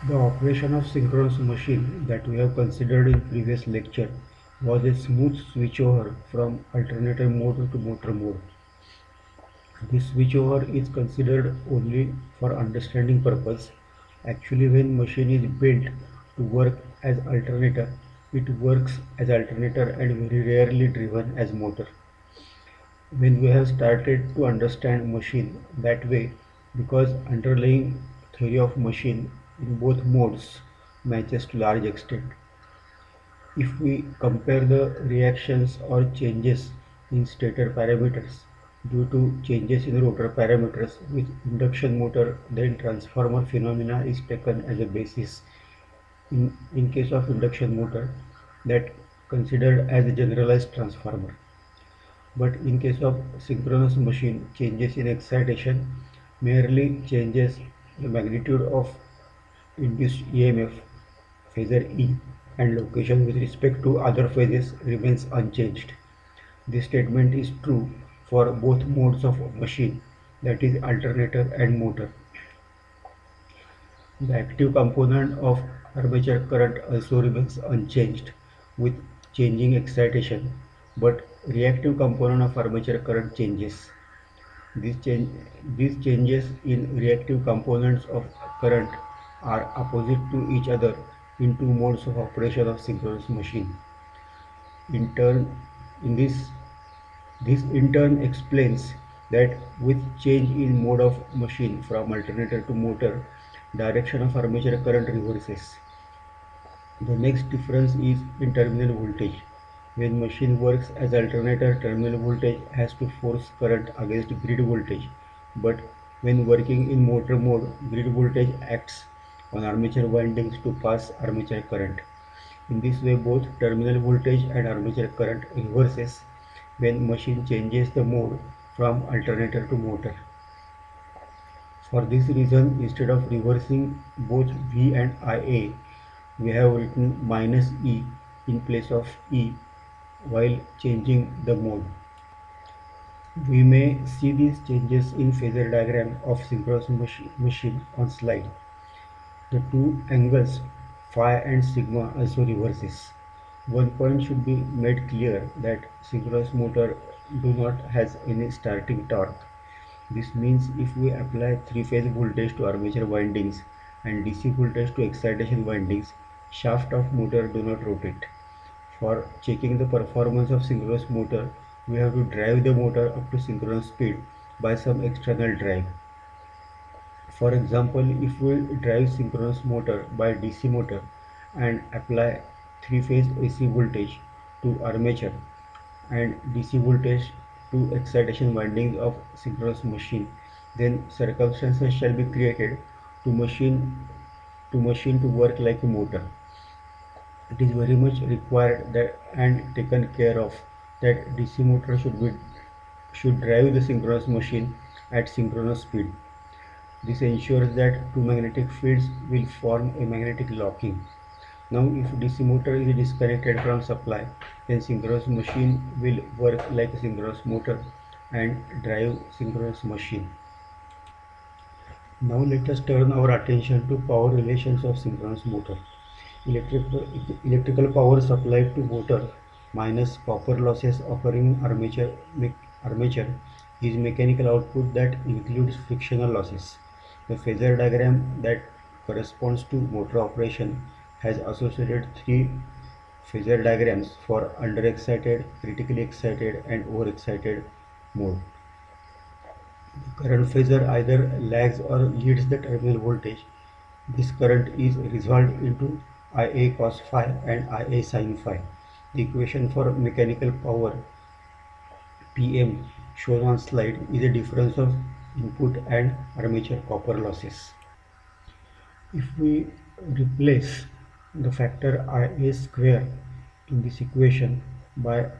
The operation of synchronous machine that we have considered in previous lecture was a smooth switchover from alternator mode to motor mode. This switchover is considered only for understanding purpose. Actually, when machine is built to work as alternator, it works as alternator and very rarely driven as motor. When we have started to understand machine that way, because underlying theory of machine in both modes matches to large extent. If we compare the reactions or changes in stator parameters due to changes in rotor parameters with induction motor, then transformer phenomena is taken as a basis. In case of induction motor, that considered as a generalized transformer. But in case of synchronous machine, changes in excitation merely changes the magnitude of induced EMF, phasor E, and location with respect to other phases remains unchanged. This statement is true for both modes of machine, that is alternator and motor. The active component of armature current also remains unchanged with changing excitation, but reactive component of armature current changes. These, change, these changes in reactive components of current are opposite to each other in two modes of operation of synchronous machine. In turn, in this in turn explains that with change in mode of machine from alternator to motor, direction of armature current reverses. The next difference is in terminal voltage. When machine works as alternator, terminal voltage has to force current against grid voltage, but when working in motor mode, grid voltage acts on armature windings to pass armature current. In this way, both terminal voltage and armature current reverses when machine changes the mode from alternator to motor. For this reason, instead of reversing both V and IA, we have written minus E in place of E while changing the mode. We may see these changes in phasor diagram of synchronous machine on slide. The two angles phi and sigma also reverses. One point should be made clear that synchronous motor do not has any starting torque. This means if we apply three-phase voltage to armature windings and DC voltage to excitation windings, shaft of motor do not rotate. For checking the performance of synchronous motor, we have to drive the motor up to synchronous speed by some external drive. For example, if we drive synchronous motor by DC motor and apply three-phase AC voltage to armature and DC voltage to excitation windings of synchronous machine, then circumstances shall be created to machine to work like a motor. It is very much required that and taken care of that DC motor should drive the synchronous machine at synchronous speed. This ensures that two magnetic fields will form a magnetic locking. Now if DC motor is disconnected from supply, then synchronous machine will work like a synchronous motor and drive synchronous machine. Now let us turn our attention to power relations of synchronous motor. Electrical power supplied to motor minus copper losses occurring in armature is mechanical output that includes frictional losses. The phasor diagram that corresponds to motor operation has associated three phasor diagrams for underexcited, critically excited and overexcited mode. The current phasor either lags or leads the terminal voltage. This current is resolved into Ia cos phi and Ia sin phi. The equation for mechanical power Pm shown on slide is a difference of input and armature copper losses. If we replace the factor Ia square in this equation by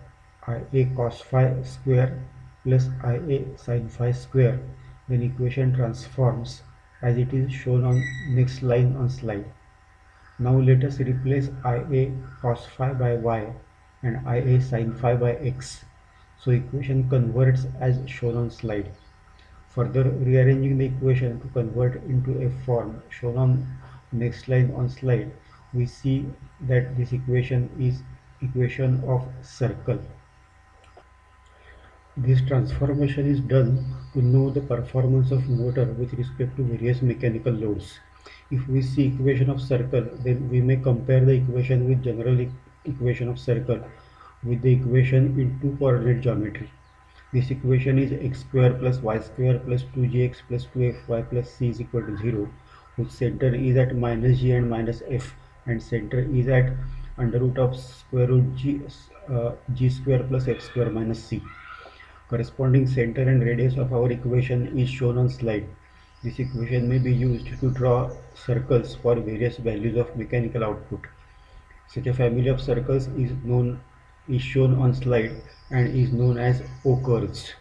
Ia cos phi square plus Ia sin phi square, then equation transforms as it is shown on next line on slide. Now let us replace Ia cos phi by y and Ia sin phi by x. So equation converts as shown on slide. Further rearranging the equation to convert into a form shown on next line on slide, we see that this equation is equation of circle. This transformation is done to know the performance of motor with respect to various mechanical loads. If we see equation of circle, then we may compare the equation with general equation of circle with the equation in two coordinate geometry. This equation is x square plus y square plus 2gx plus 2fy plus c is equal to 0, whose center is at minus g and minus f, and center is at under root of square root g square plus f square minus c. Corresponding center and radius of our equation is shown on slide. This equation may be used to draw circles for various values of mechanical output. Such a family of circles is shown on slide and is known as O curves.